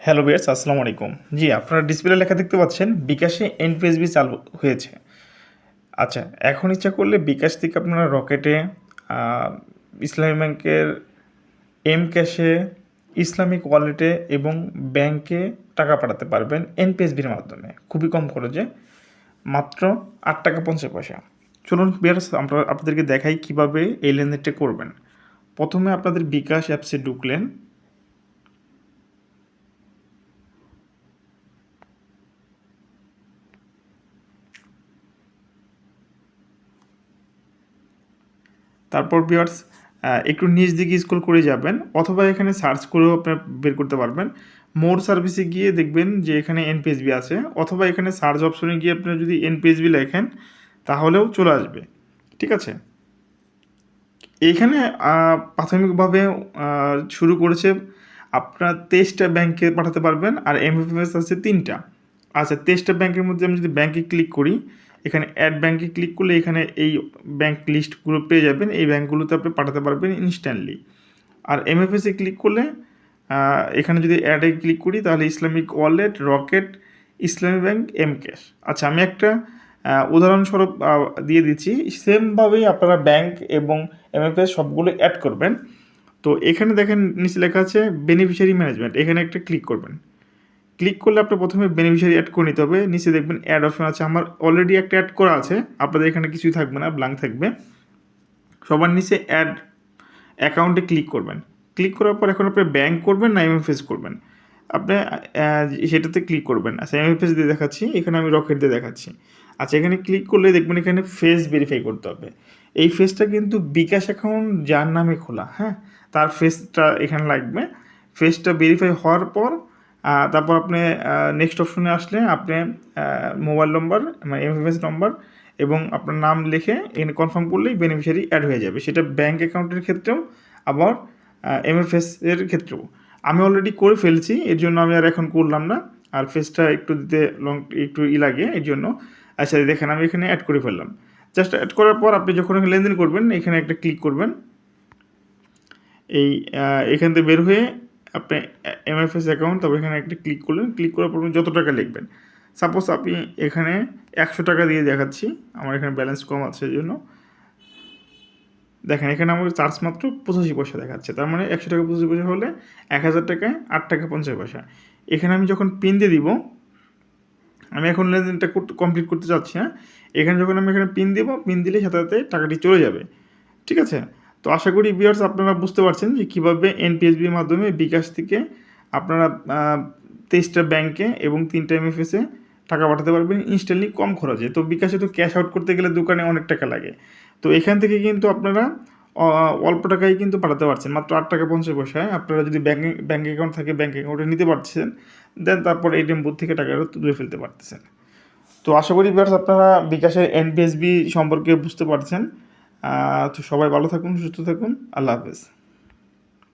Hello viewers, আসসালামু আলাইকুম। জি, আপনারা ডিসপ্লে লেখা দেখতে পাচ্ছেন বিকাশে এনপিএসবি চালু হয়েছে। আচ্ছা, এখন ইচ্ছা করলে বিকাশ থেকে আপনারা রকেটে, আ ইসলামী ব্যাংকের এম ক্যাশে, ইসলামিক ওয়ালেটে এবং ব্যাংকে টাকা পাঠাতে পারবেন এনপিএসবির মাধ্যমে। খুবই কম খরচে, মাত্র ৳৮.৫০। চলুন ভিউয়ার্স, আমরা আপনাদেরকে দেখাই কীভাবে এই লেনদেনটা করবেন। প্রথমে আপনাদের বিকাশ অ্যাপসে ঢুকলেন। তারপর ভিউয়ার্স একটু নিচ দিকে স্ক্রল করে যাবেন, অথবা এখানে সার্চ করেও আপনারা বের করতে পারবেন। মোর সার্ভিসে গিয়ে দেখবেন যে এখানে এনপিএসবি আছে, অথবা এখানে সার্চ অপশনে গিয়ে আপনারা যদি এনপিএসবি লেখেন তাহলেও চলে আসবে। ঠিক আছে? এইখানে প্রাথমিকভাবে শুরু করেছে আপনার ২৩টা ব্যাংকে পাঠাতে পারবেন, আর এমএফএস আছে ৩টা। আচ্ছা, ২৩টা ব্যাংকের মধ্যে আমি যদি ব্যাংকে ক্লিক করি, এখানে অ্যাড ব্যাংকে ক্লিক করলে এখানে এই ব্যাংক লিস্টগুলো পেয়ে যাবেন। এই ব্যাংকগুলোতে আপনি পাঠাতে পারবেন ইনস্ট্যান্টলি। আর এমএফএসে ক্লিক করলে এখানে যদি অ্যাডে ক্লিক করি তাহলে ইসলামিক ওয়ালেট, রকেট, ইসলামী ব্যাংক, এম ক্যাশ। আচ্ছা, আমি একটা উদাহরণস্বরূপ দিয়ে দিচ্ছি। সেমভাবেই আপনারা ব্যাংক এবং এমএফএস সবগুলো অ্যাড করবেন। তো এখানে দেখেন নিচে লেখা আছে বেনিফিশিয়ারি ম্যানেজমেন্ট, এখানে একটা ক্লিক করবেন। ক্লিক করলে আপনার প্রথমে বেনিফিশিয়ারি অ্যাড করে নিতে হবে। নিচে দেখবেন অ্যাড অপশন আছে, আমার অলরেডি একটা অ্যাড করা আছে, আপনাদের এখানে কিছুই থাকবে না, ব্ল্যাঙ্ক থাকবে। সবার নিচে অ্যাড অ্যাকাউন্টে ক্লিক করবেন। ক্লিক করার পর এখন আপনি ব্যাংক করবেন না এমএফএস করবেন, আপনি সেটাতে ক্লিক করবেন। আচ্ছা, এমএফএস দিয়ে দেখাচ্ছি, এখানে আমি রকেট দিয়ে দেখাচ্ছি। আচ্ছা, এখানে ক্লিক করলে দেখবেন এখানে ফেস ভেরিফাই করতে হবে। এই ফেসটা কিন্তু বিকাশ অ্যাকাউন্ট যার নামে খোলা, হ্যাঁ, তার ফেসটা এখানে লাগবে। ফেসটা ভেরিফাই হওয়ার পর তারপর আপনি নেক্সট অপশনে আসলে আপনি মোবাইল নম্বর, মানে এমএফএস নম্বর এবং আপনার নাম লিখে এখানে কনফার্ম করলেই বেনিফিশিয়ারি অ্যাড হয়ে যাবে। সেটা ব্যাঙ্ক অ্যাকাউন্টের ক্ষেত্রেও, আবার এমএফএস এর ক্ষেত্রেও। আমি অলরেডি করে ফেলছি, এর জন্য আমি আর এখন করলাম না। আর ফেসটা একটু দিতে একটু লাগে এর জন্য। আচ্ছা, দেখেন আমি এখানে অ্যাড করে ফেললাম। জাস্ট অ্যাড করার পর আপনি যখন লেনদেন করবেন এখানে একটা ক্লিক করবেন। এই এখান থেকে বের হয়ে আপনি এমএফএস অ্যাকাউন্ট, তারপর এখানে একটা ক্লিক করলেন। ক্লিক করার পর যত টাকা লিখবেন, সাপোজ আপনি এখানে ১০০ টাকা দিয়ে দেখাচ্ছি, আমার এখানে ব্যালেন্স কম আছে এই জন্য। দেখেন এখানে আমার চার্জ মাত্র ৮৫ পয়সা দেখাচ্ছে, তার মানে ১০০ টাকা ৮৫ পয়সা হলে ১,০০০ টাকায় ৳৮.৫০। এখানে আমি যখন পিন দিয়ে দিব, আমি এখন লেনদেনটা কমপ্লিট করতে চাচ্ছি, হ্যাঁ। এখানে যখন আমি এখানে পিন দেবো, পিন দিলে সাথে সাথে টাকাটি চলে যাবে। ঠিক আছে? তো আশা করি ভিউয়ার্স আপনারা বুঝতে পারছেন যে কীভাবে এনপিএসবির মাধ্যমে বিকাশ থেকে আপনারা ২৩টা ব্যাংকে এবং ৩টা এমএফএসে টাকা পাঠাতে পারবেন ইনস্ট্যান্টলি, কম খরচে। তো বিকাশে তো ক্যাশ আউট করতে গেলে দোকানে অনেক টাকা লাগে। তো এখান থেকে কিন্তু আপনারা অল্প টাকায় কিন্তু পাঠাতে পারছেন, মাত্র ৳৮.৫০। আপনারা যদি ব্যাংক অ্যাকাউন্ট থাকে ব্যাংক অ্যাকাউন্টে নিতে পারছেন, দেন তারপর এটিএম বুথ থেকে টাকাটা তুলে ফেলতে পারতেছেন। তো আশা করি ভিউয়ার্স আপনারা বিকাশের এনপিএসবি সম্পর্কে বুঝতে পারছেন। তো সবাই ভালো থাকুন, সুস্থ থাকুন। আল্লাহ হাফেজ।